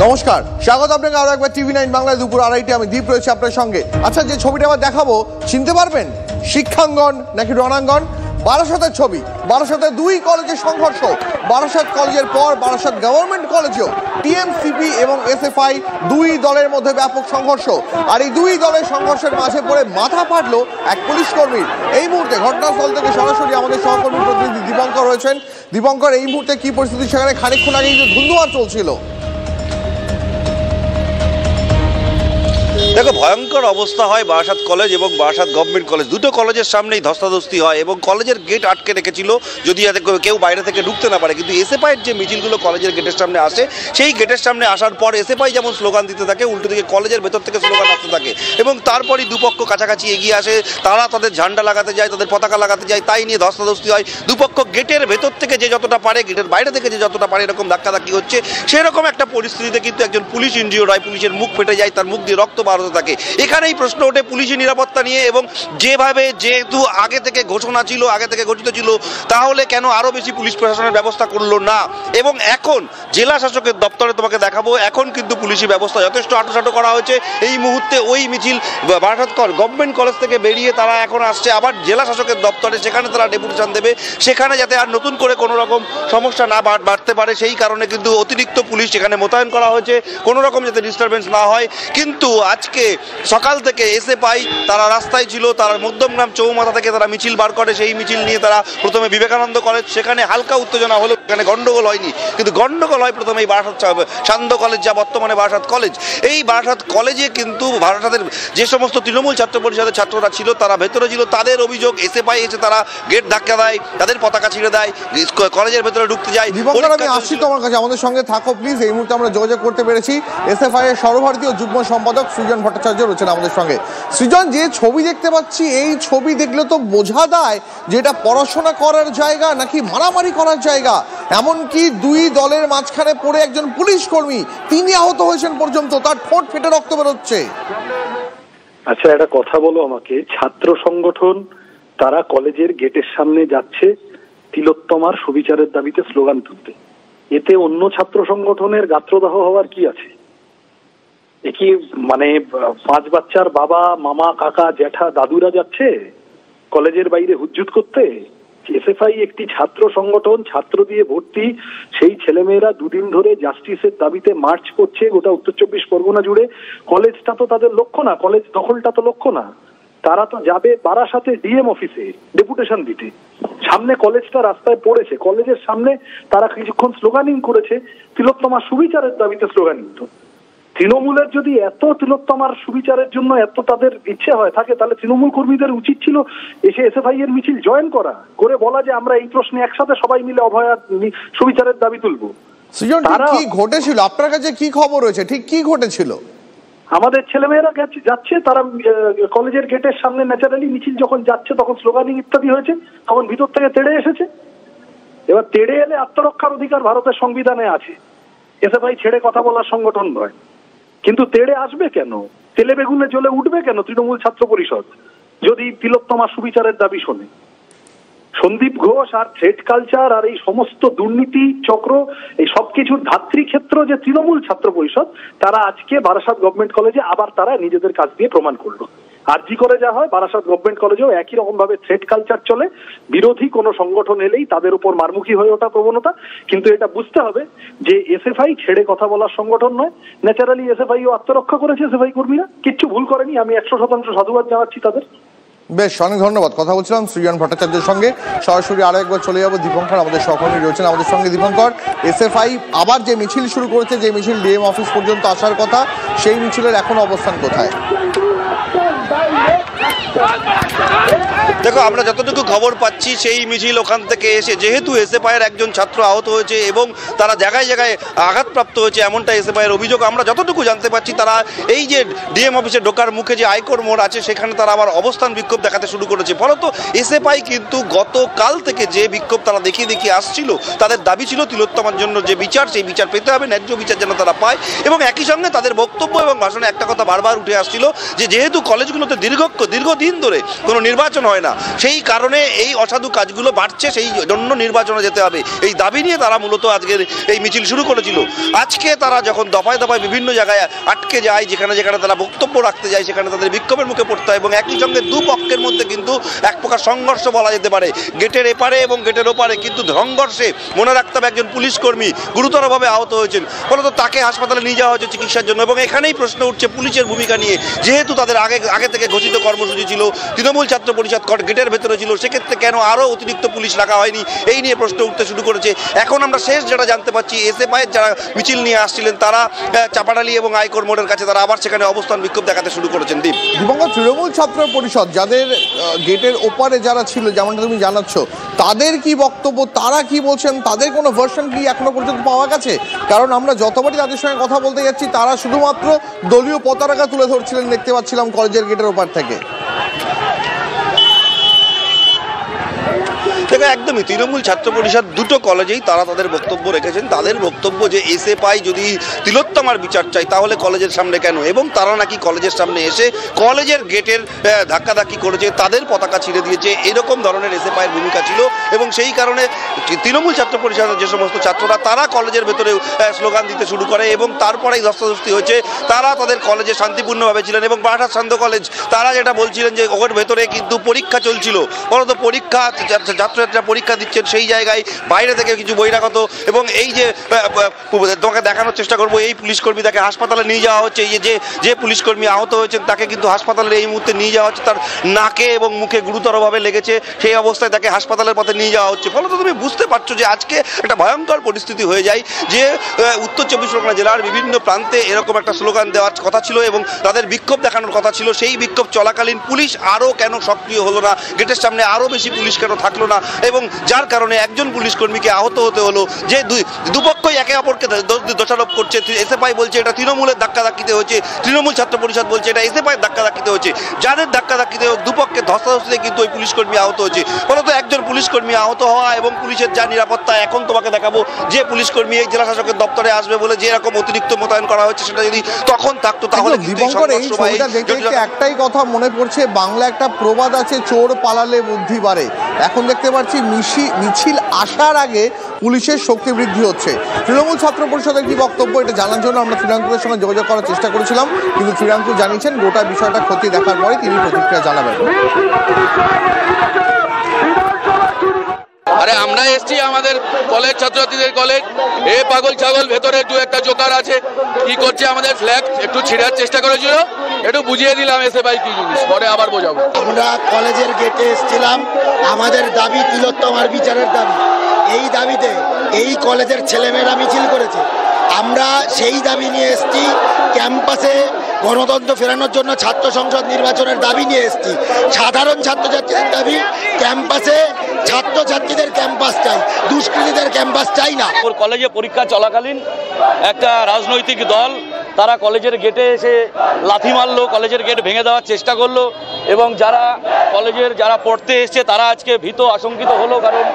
নমস্কার, স্বাগত আপনাকে আরো একবার টিভি9 বাংলায় দুপুর 2:30 আমি দীপ রয়েছে আপনার সঙ্গে। আচ্ছা, যে ছবিটা আবার দেখাবো চিনতে পারবেন? শিক্ষাঙ্গন নাকি রণাঙ্গন? বারাসতের ছবি। বারাসতের দুই কলেজের সংঘর্ষ। বারাসত কলেজের পর বারাসত গভর্নমেন্ট কলেজেও টিএমসিপি এবং এসএফআই দুই দলের মধ্যে ব্যাপক সংঘর্ষ। আর এই দুই দলের সংঘর্ষের মাঝে পড়ে মাথা ফাটলো এক পুলিশ কর্মীর। এই মুহূর্তে ঘটনাস্থল থেকে সরাসরি আমাদের সহকর্মী প্রতিনিধি দীপঙ্কর রয়েছেন। দীপঙ্কর, এই মুহূর্তে কি পরিস্থিতি সেখানে? খানিকক্ষণ আগেই যে ধুন্ধুমার চলছিল। দেখো, ভয়ঙ্কর অবস্থা হয় বারাসাত কলেজ এবং বারাসাত গভর্নমেন্ট কলেজ, দুটো কলেজের সামনেই ধস্তাধস্তি হয় এবং কলেজের গেট আটকে রেখেছিল যদি যাতে কেউ বাইরে থেকে ঢুকতে না পারে। কিন্তু এসএফআইয়ের যে মিছিলগুলো কলেজের গেটের সামনে আসে, সেই গেটের সামনে আসার পর এসএফআই যেমন স্লোগান দিতে থাকে, উল্টো দিকে কলেজের ভেতর থেকে স্লোগান আসতে থাকে এবং তারপরই দুপক্ষ কাছাকাছি এগিয়ে আসে। তারা তাদের ঝান্ডা লাগাতে যায়, তাদের পতাকা লাগাতে যায়, তাই নিয়ে ধস্তাধস্তি হয়। দুপক্ষ গেটের ভেতর থেকে যে যতটা পারে, গেটের বাইরে থেকে যে যতটা পারে এরকম ধাক্কাধাক্কি হচ্ছে। সেরকম একটা পরিস্থিতিতে কিন্তু একজন পুলিশ ইনজিওর্ড হয়, পুলিশের মুখ ফেটে যায়, তার মুখ দিয়ে রক্ত বার হতে থাকে। এখানেই প্রশ্ন ওঠে পুলিশের নিরাপত্তা নিয়ে এবং যেহেতু আগে থেকে ঘোষণা ছিল, আগে থেকে ঘোষিত ছিল, তাহলে কেন আরো বেশি পুলিশ প্রশাসনের ব্যবস্থা করলো না? এবং এখন জেলা শাসকের দপ্তরে তোমাকে দেখাবো, এখন কিন্তু পুলিশি ব্যবস্থা যথেষ্ট আঁটোসাঁটো করা হয়েছে। এই মুহূর্তে ওই মিছিল বারাসত গভর্নমেন্ট কলেজ থেকে বেরিয়ে তারা এখন আসছে আবার জেলা শাসকের দপ্তরে, সেখানে তারা ডেপুটেশন দেবে, সেখানে যাতে আর নতুন করে কোনো রকম সমস্যা না বাড়তে পারে সেই কারণে কিন্তু অতিরিক্ত পুলিশ সেখানে মোতায়েন করা হয়েছে, কোনো রকম যাতে ডিস্টারবেন্স না হয়। কিন্তু আজকে সকাল থেকে এসএফআই তারা রাস্তায় ছিল, তারা মধ্যমগ্রাম চৌমাথা থেকে তারা মিছিল বার করে। সেই মিছিল নিয়ে তারা প্রথমে বিবেকানন্দ কলেজ, সেখানে হালকা উত্তেজনা হলো, সেখানে গন্ডগোল হয়নি, কিন্তু গন্ডগোল হয় প্রথমে এই বারাসত সান্ধ্য কলেজ, যা বর্তমানে বারাসত কলেজ। এই বারাসত কলেজে কিন্তু বারাসতের যে সমস্ত তৃণমূল ছাত্র পরিষদের ছাত্ররা ছিল তারা ভেতরে ছিল। তাদের অভিযোগ এসএফআই এসে তারা গেট ধাক্কা দেয়, তাদের পতাকা ছিঁড়ে দেয়, কলেজের ভেতরে ঢুকতে যায়। আমি আসছি তোমার কাছে, আমাদের সঙ্গে থাকো প্লিজ। এই মুহূর্তে আমরা যোগাযোগ করতে পেরেছি এসএফআই এর সর্বভারতীয় যুগ্ম সম্পাদক সৃজন ভট্টাচার্য রয়েছেন আমাদের সঙ্গে। সৃজন, যে ছবি দেখতে পাচ্ছি, এই ছবি দেখলে তো বোঝা যায় যে এটা পড়াশোনা করার জায়গা নাকি মারামারি করার জায়গা। এমনকি দুই দলের মাঝখানে পড়ে একজন পুলিশ কর্মী, তিনি আহত হয়েছেন পর্যন্ত, তার ঠোঁট ফেটে রক্ত বেরোচ্ছে। আচ্ছা, একটা কথা বলো আমাকে, ছাত্র সংগঠন তারা কলেজের গেটের সামনে যাচ্ছে তিলোত্তমার সুবিচারের দাবিতে স্লোগান তুলতে, এতে অন্য ছাত্র সংগঠনের গাত্রদাহ হওয়ার কি আছে? এ কি মানে 5 বাচ্চার বাবা, মামা, কাকা, জ্যাঠা, দাদুরা যাচ্ছে কলেজের বাইরে হুজ্জুত করতে? এসএফআই একটি ছাত্র সংগঠন, ছাত্র দিয়ে ভর্তি, সেই ছেলেমেয়েরা দুদিন ধরে জাস্টিসের দাবিতে মার্চ করছে গোটা উত্তর 24 পরগনা জুড়ে। কলেজটা তো তাদের লক্ষ্য না, কলেজ দখলটা তো লক্ষ্য না। তারা তো যাবে বারাসাতে ডিএম অফিসে ডেপুটেশন দিতে। সামনে কলেজটা রাস্তায় পড়েছে, কলেজের সামনে তারা কিছুক্ষণ স্লোগানিং করেছে, তিলোত্তমার সুবিচারের দাবিতে স্লোগানিং। তো তৃণমূলের যদি এত তিলোত্তমার সুবিচারের জন্য এত তাদের ইচ্ছে হয় থাকে, তাহলে তৃণমূল কর্মীদের উচিত ছিল এসে এসএফআই এর মিছিল জয়েন করে বলা যে আমরা এই প্রশ্নে একসাথে সবাই মিলে অভয়া সুবিচারের দাবি তুলবো। কি ঘটেছিল আপনার কাছে? কি খবর রয়েছে, ঠিক কি ঘটেছিল? আমাদের ছেলেমেয়েরা যাচ্ছে, তারা কলেজের গেটের সামনে ন্যাচারালি মিছিল যখন যাচ্ছে তখন স্লোগানিং ইত্যাদি হয়েছে, তখন ভিতর থেকে তেড়ে এসেছে। এবার তেড়ে এলে আত্মরক্ষার অধিকার ভারতের সংবিধানে আছে, এসএফআই ছেড়ে কথা বলার সংগঠন নয়। কিন্তু তেড়ে আসবে কেন, তেলে বেগুনে জ্বলে উঠবে কেন তৃণমূল ছাত্র পরিষদ যদি তিলোত্তমার সুবিচারের দাবি শোনে? সন্দীপ ঘোষ আর থ্রেড কালচার আর এই সমস্ত দুর্নীতি চক্র, এই সবকিছুর ধাত্রী ক্ষেত্র যে তৃণমূল ছাত্র পরিষদ, তারা আজকে বারাসত গভর্নমেন্ট কলেজে আবার তারা নিজেদের কাজ দিয়ে প্রমাণ করলো। আরজি করে যা হয়, বারাসত গভর্নমেন্ট কলেজেও একই রকম ভাবে থ্রেড কালচার চলে। বিরোধী কোনো সংগঠন এলেই তাদের উপর মারমুখী হয়ে ওঠা প্রবণতা। কিন্তু এটা বুঝতে হবে যে এসএফআই ছেড়ে কথা বলার সংগঠন নয়। ন্যাচারালি এসএফআই ও আত্মরক্ষা করেছে, এসএফআই কর্মীরা কিচ্ছু ভুল করেনি, আমি 100% সাধুবাদ জানাচ্ছি তাদের। বেশ, অনেক ধন্যবাদ। কথা বলছিলাম সৃজন ভট্টাচার্যের সঙ্গে। সরাসরি আরো একবার চলে যাবো দীপঙ্কর, আমাদের সহকর্মী রয়েছেন আমাদের সঙ্গে। দীপঙ্কর, এসএফআই আবার যে মিছিল শুরু করেছে, যে মিছিল ডিএম অফিস পর্যন্ত আসার কথা, সেই মিছিলের এখন অবস্থান কোথায়? দেখো, আমরা যতটুকু খবর পাচ্ছি সেই মিছিল ওখান থেকে এসে, যেহেতু এসএফআইয়ের একজন ছাত্র আহত হয়েছে এবং তারা জায়গায় জায়গায় আঘাতপ্রাপ্ত হয়েছে এমনটা এসএফআইয়ের অভিযোগ, আমরা যতটুকু জানতে পারছি তারা এই যে ডিএম অফিসে ঢোকার মুখে যে আয়কর মোড় আছে সেখানে তারা আবার অবস্থান বিক্ষোভ দেখাতে শুরু করেছে। ফলত এসএফআই কিন্তু গতকাল থেকে যে বিক্ষোভ তারা দেখিয়ে আসছিল, তাদের দাবি ছিল তিলোত্তমার জন্য যে বিচার, সেই বিচার পেতে হবে, ন্যায্য বিচার যেন তারা পায়। এবং একই সঙ্গে তাদের বক্তব্য এবং ভাষণে একটা কথা বারবার উঠে আসছিল যে যেহেতু কলেজগুলোতে দীর্ঘদিন ধরে কোনো নির্বাচন হয় না, না। সেই কারণে এই অসাধু কাজগুলো বাড়ছে, সেই জন্য নির্বাচনে যেতে হবে এই দাবি নিয়ে তারা মূলত আজকের এই মিছিল শুরু করেছিল। আজকে তারা যখন দফায় দফায় বিভিন্ন জায়গায় আটকে যায়, যেখানে যেখানে তারা বক্তব্য রাখতে যায় সেখানে তাদের বিক্ষোভের মুখে পড়তে হয় এবং একই সঙ্গে দুপক্ষের মধ্যে কিন্তু এক প্রকার সংঘর্ষ বলা যেতে পারে, গেটের এপারে এবং গেটের ওপারে। কিন্তু সংঘর্ষে মনে রাখতে হবে একজন পুলিশ কর্মী গুরুতরভাবে আহত হয়েছেন, ফলত তাকে হাসপাতালে নিয়ে যাওয়া হয়েছে চিকিৎসার জন্য। এবং এখানেই প্রশ্ন উঠছে পুলিশের ভূমিকা নিয়ে, যেহেতু তাদের আগে থেকে ঘোষিত কর্মসূচি ছিল, তৃণমূল ছাত্র পরিষদ গেটের ভেতরে ছিল, সেক্ষেত্রে কেন আরও অতিরিক্ত পুলিশ রাখা হয়নি, এই নিয়ে প্রশ্ন উঠতে শুরু করেছে। এখন আমরা শেষ যেটা জানতে পারছি, এসএফআইয়ের যারা মিছিল নিয়ে আসছিলেন তারা চাপাডালি এবং আইকোর মোড়ের কাছে তারা আবার সেখানে অবস্থান বিক্ষোভ দেখাতে শুরু করেছেন। দিবঙ্গত তৃণমূল ছাত্র পরিষদ যাদের গেটের ওপারে যারা ছিল, যেমনটা তুমি জানাচ্ছ, তাদের কি বক্তব্য, তারা কি বলছেন, তাদের কোনো ভার্সন কি এখনো পর্যন্ত পাওয়া গেছে? কারণ আমরা যতবারই তাদের সঙ্গে কথা বলতে যাচ্ছি তারা শুধুমাত্র দলীয় পতাকা তুলে ধরছিলেন, দেখতে পাচ্ছিলাম কলেজের গেটের ওপার থেকে। একদমই তৃণমূল ছাত্র পরিষদ দুটো কলেজেই তারা তাদের বক্তব্য রেখেছেন। তাদের বক্তব্য যে এসএফআই যদি তিলোত্তমার বিচার চাই তাহলে কলেজের সামনে কেন, এবং তারা নাকি কলেজের সামনে এসে কলেজের গেটের ধাক্কাধাক্কি করেছে, তাদের পতাকা ছিঁড়ে দিয়েছে, এরকম ধরনের এসএফআইয়ের ভূমিকা ছিল। এবং সেই কারণে তৃণমূল ছাত্র পরিষদের যে সমস্ত ছাত্ররা তারা কলেজের ভেতরে স্লোগান দিতে শুরু করে এবং তারপরেই ধস্তাধস্তি হয়েছে। তারা তাদের কলেজে শান্তিপূর্ণভাবে ছিলেন এবং বারাসাত সান্ধ্য কলেজ তারা যেটা বলছিলেন যে ওর ভেতরে কিন্তু পরীক্ষা চলছিল, বলতো পরীক্ষা ছাত্রছাত্রীরা পরীক্ষা দিচ্ছেন, সেই জায়গায় বাইরে থেকে কিছু বহিরাগত এবং এই যে তোমাকে দেখানোর চেষ্টা করবো, এই পুলিশকর্মী তাকে হাসপাতালে নিয়ে যাওয়া হচ্ছে। এই যে পুলিশকর্মী আহত হয়েছেন তাকে কিন্তু হাসপাতালে এই মুহূর্তে নিয়ে যাওয়া হচ্ছে, তার নাকে এবং মুখে গুরুতরভাবে লেগেছে, সেই অবস্থায় তাকে হাসপাতালের পথে নিয়ে যাওয়া হচ্ছে। ফলত তুমি বুঝতে পারছো যে আজকে একটা ভয়ঙ্কর পরিস্থিতি হয়ে যায় যে উত্তর চব্বিশ পরগনা জেলার বিভিন্ন প্রান্তে এরকম একটা স্লোগান দেওয়ার কথা ছিল এবং তাদের বিক্ষোভ দেখানোর কথা ছিল। সেই বিক্ষোভ চলাকালীন পুলিশ আরও কেন সক্রিয় হলো না, গেটের সামনে আরও বেশি পুলিশ কেন থাকলো না, এবং যার কারণে একজন পুলিশ কর্মীকে আহত হতে হলো। যে দুপক্ষই একে অপরকে দোষারোপ করছে। এসএফআই বলছে এটা তৃণমূলের ধাক্কাধাক্কিতে হয়েছে, তৃণমূল ছাত্র পরিষদ বলছে এটা এসএফআইয়ের ধাক্কাধাক্কিতে হয়েছে। যাদের ধাক্কাধাক্কিতে হোক, দুপক্ষের ধস্তাধস্তিতে কিন্তু ওই পুলিশ কর্মী আহত হয়েছে। ফলত একজন পুলিশ কর্মী আহত হওয়া এবং পুলিশের যা নিরাপত্তা, এখন তোমাকে দেখাবো যে পুলিশ কর্মী এই জেলা শাসকের দপ্তরে আসবে বলে যে এরকম অতিরিক্ত মোতায়েন করা হয়েছে, সেটা যদি তখন থাকতো তাহলে একটাই কথা মনে পড়ছে, বাংলা একটা প্রবাদ আছে, চোর পালালে বুদ্ধি বাড়ে। এখন দেখতে পাচ্ছি মিছিল আসার আগে পুলিশের শক্তি বৃদ্ধি হচ্ছে। তৃণমূল ছাত্র পরিষদের কি বক্তব্য এটা জানার জন্য আমরা তৃণাঙ্কুরের সঙ্গে যোগাযোগ করার চেষ্টা করেছিলাম, কিন্তু তৃণাঙ্কুর জানিয়েছেন গোটা বিষয়টা খতিয়ে দেখার পরে তিনি প্রতিক্রিয়া জানাবেন। আরে আমরা এসছি আমাদের কলেজ ছাত্রছাত্রীদের কলেজ, এ পাগল ছাগল ভেতরে দু একটা জোকার আছে, কি করছে আমাদের ফ্ল্যাগ একটু ছিঁড়ার চেষ্টা করেছিল, একটু বুঝিয়ে দিলাম এসএফআই কি জিনিস, পরে আবার বোঝাবো। আমরা কলেজের গেটে এসেছিলাম, আমাদের দাবি তিলোত্তমার বিচারের দাবি। এই দাবিতে এই কলেজের ছেলেমেয়েরা মিছিল করেছে, আমরা সেই দাবি নিয়ে এসেছি। ক্যাম্পাসে গণতন্ত্র ফেরানোর জন্য ছাত্র সংসদ নির্বাচনের দাবি নিয়ে এসেছি। সাধারণ ছাত্রছাত্রীদের দাবি, ক্যাম্পাসে ছাত্রছাত্রীদের ক্যাম্পাস চাই, দুষ্কৃতীদের ক্যাম্পাস চাই না। কলেজে পরীক্ষা চলাকালীন একটা রাজনৈতিক দল তারা কলেজের গেটে এসে লাথি মারলো, কলেজের গেট ভেঙে দেওয়ার চেষ্টা করলো এবং যারা পড়তে এসছে তারা আজকে ভীত আশঙ্কিত হলো। কারণ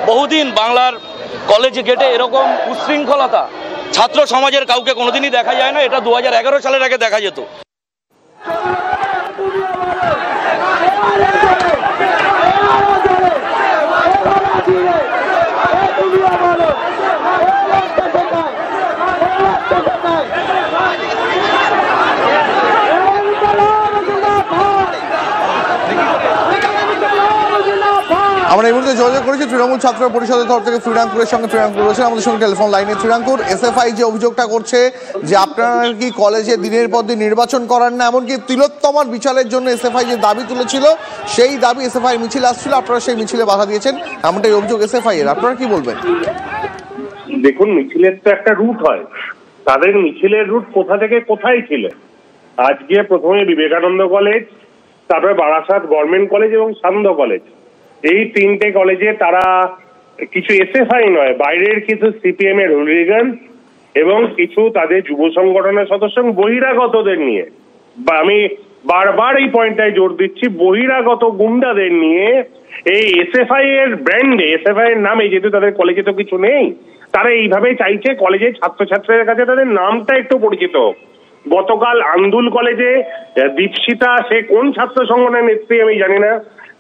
বহুদিন বাংলার কলেজ গেটে এরকম উচ্ছৃঙ্খলতা ছাত্র সমাজের কাউকে কোনোদিনই দেখা যায় না। এটা 2011 সালের আগে দেখা যেত। আমরা এই মুহূর্তে যোগাযোগ করেছি তৃণমূল ছাত্র পরিষদের তরফ থেকে তৃণাঙ্কুরের সঙ্গে। তৃণাঙ্কুর রয়েছেন আমাদের সঙ্গে টেলিফোন লাইনে। তৃণাঙ্কুর, এসএফআই যে অভিযোগটা করছে যে আপনারা কি কলেজে দিনের পর দিন নির্বাচন করান না, এমনকি তিলোত্তমার বিচারের জন্য এসএফআই যে দাবি তুলেছিল সেই দাবি এসএফআই মিছিল আসছিল, আপনারা সেই মিছিলে বাধা দিয়েছেন, এমনটাই অভিযোগ এসএফআই এর, আপনারা কি বলবেন? দেখুন, মিছিলের তো একটা রুট হয়, তাদের মিছিলের রুট কোথা থেকে কোথায় ছিল। আজকে প্রথমে বিবেকানন্দ কলেজ, তারপরে বারাসাত গভর্নমেন্ট কলেজ এবং সান্ধ্য কলেজ, এই তিনটে কলেজে তারা কিছু এসএফআই নয়, বাইরের কিছু সিপিএম এর হুলিগান এবং কিছু তাদের যুব সংগঠনের সদস্য বহিরাগতদের নিয়ে, বা আমি বারবার এই পয়েন্টটায় জোর দিচ্ছি, বহিরাগত গুন্ডাদের নিয়ে এই এসএফআই এর ব্র্যান্ডে, এসএফআই এর নামে, যেহেতু তাদের কলেজে তো কিছু নেই, তারা এইভাবে চাইছে কলেজের ছাত্রছাত্রীদের কাছে তাদের নামটা একটু পরিচিত হোক। গতকাল আন্দুল কলেজে দীপশিতা, সে কোন ছাত্র সংগঠনের নেত্রী আমি জানি না,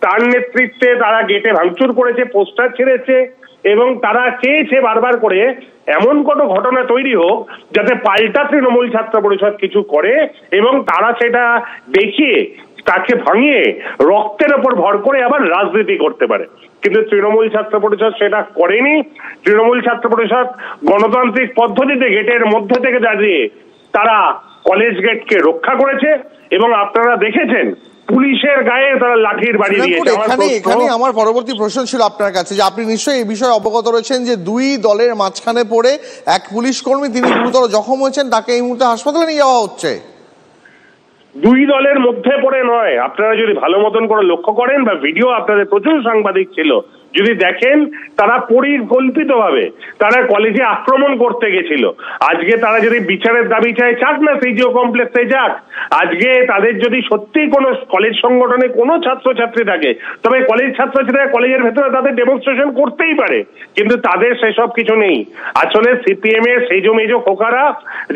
তার নেতৃত্বে তারা গেটে ভাঙচুর করেছে, পোস্টার ছেড়েছে এবং তারা চেয়েছে বারবার করে এমন কোনো ঘটনা তৈরি হোক যাতে পাল্টা তৃণমূল ছাত্র পরিষদ কিছু করে এবং তারা সেটা দেখিয়ে তাকে ভাঙিয়ে রক্তের ওপর ভর করে আবার রাজনীতি করতে পারে। কিন্তু তৃণমূল ছাত্র পরিষদ সেটা করেনি। তৃণমূল ছাত্র পরিষদ গণতান্ত্রিক পদ্ধতিতে গেটের মধ্যে থেকে দাঁড়িয়ে তারা কলেজ গেটকে রক্ষা করেছে এবং আপনারা দেখেছেন পুলিশের গায়ে তারা লাঠির বাড়ি দিয়েছে। এখানে আমার পরবর্তী প্রশ্ন ছিল আপনার কাছে যে আপনি নিশ্চয়ই এই বিষয়ে অবগত রয়েছেন যে দুই দলের মাঝখানে পড়ে এক পুলিশ কর্মী তিনি গুরুতর জখম হয়েছেন, তাকে এই মুহূর্তে হাসপাতালে নিয়ে যাওয়া হচ্ছে। দুই দলের মধ্যে পড়ে নয়, আপনারা যদি ভালো মতন করে লক্ষ্য করেন বা ভিডিও আপনাদের প্রচুর সাংবাদিক ছিল যদি দেখেন, তারা পরিকল্পিতভাবে তারা কলেজে আক্রমণ করতে গেছিল। আজকে তারা যদি বিচারের দাবি চায় চাক না সিজিও কমপ্লেক্সে যাক, আজকে তাদের যদি সত্যি কোনো কলেজ সংগঠনে কোনো ছাত্রছাত্রী থাকে তবে কলেজ ছাত্রছাত্রীরা কলেজের ভেতরে তাদের ডেমনস্ট্রেশন করতেই পারে, কিন্তু তাদের সেসব কিছু নেই। আসলে সিপিএম এর সেজো মেজো খোকারা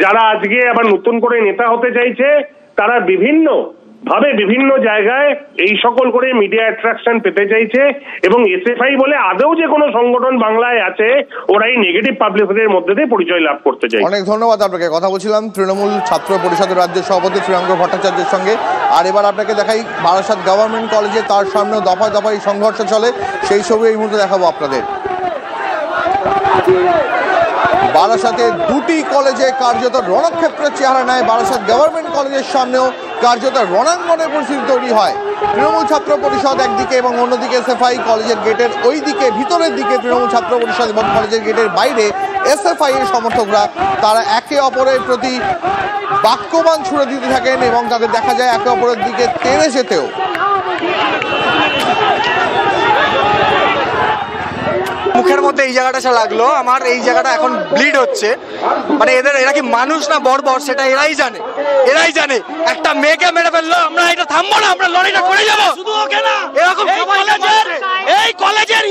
যারা আজকে আবার নতুন করে নেতা হতে চাইছে তারা বিভিন্ন ভাবে বিভিন্ন জায়গায় এই সকল করে মিডিয়া অ্যাট্রাকশন পেতে চাইছে এবং এসএফআই বলে আদৌ যে কোনো সংগঠন বাংলায় আছে ওরা এই নেগেটিভ পাবলিসিটির মধ্যে দিয়ে পরিচয় লাভ করতে চাইছে। অনেক ধন্যবাদ আপনাকে। কথা বলছিলাম তৃণমূল ছাত্র পরিষদের রাজ্য সভাপতি শ্রীরাঙ্গ ভট্টাচার্যের সঙ্গে। আর এবার আপনাকে দেখাই বারাসাত গভর্নমেন্ট কলেজে, তার সামনেও দফায় দফায় সংঘর্ষ চলে, সেই ছবি এই মুহূর্তে দেখাবো আপনাদের। বারাসাতে দুটি কলেজে কার্যত রণক্ষেত্রের চেহারা নেয়। বারাসাত গভর্নমেন্ট কলেজের সামনেও কার্যত রণাঙ্গনের পরিস্থিতি তৈরি হয়। তৃণমূল ছাত্র পরিষদ একদিকে এবং অন্যদিকে এসএফআই। কলেজের গেটের ওই দিকে ভিতরের দিকে তৃণমূল ছাত্র পরিষদ এবং কলেজের গেটের বাইরে এসএফআই এর সমর্থকরা তারা একে অপরের প্রতি বাক্যবাণ ছুড়ে দিতে থাকেন এবং তাদের দেখা যায় একে অপরের দিকে তেড়ে যেতেও। মুখের মধ্যে এই জায়গাটা এসে লাগলো, আমার এই জায়গাটা এখন ব্লিড হচ্ছে। মানে এরা কি মানুষ না বর্বর সেটা এরাই জানে। একটা মেয়েকে মেরে ফেললো, আমরা এটা থামবো না, আমরা লড়াইটা করে যাবো। শুধু ওকে না, এরকম এই কলেজের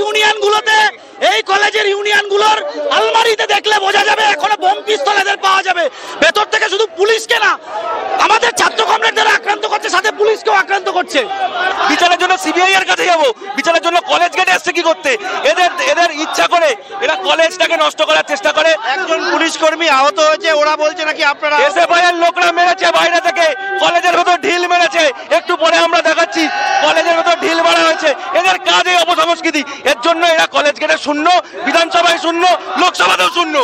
ইউনিয়নগুলোর আলমারিতে দেখলে বোঝা যাবে এখনো বোম পিস্তল এদের পাওয়া যাবে। ভেতর থেকে শুধু পুলিশকে না, আমাদের ছাত্র কমরেডদের আক্রান্ত করছে, সাথে পুলিশকেও আক্রান্ত করছে। বিচারের জন্য সিবিআই এর কাছে যাবো, বিচারের জন্য কলেজ গেটে এসছে কি করতে? এদের ইচ্ছা করে এরা কলেজটাকে নষ্ট করার চেষ্টা করে। একজন পুলিশ কর্মী আহত হয়েছে, ওরা বলছে নাকি আপনারা এসএফআই এর লোকরা মেরেছে, বাইরে থেকে কলেজের ভেতর ঢিল মেরেছে। একটু পরে আমরা দেখাচ্ছি কলেজের ভেতর ঢিল মারা হয়েছে। এদের কাজ এই অপসংস্কৃতি, এর জন্য এরা কলেজ গেটে শূন্য, বিধানসভায় শূন্য, লোকসভাতেও শূন্য।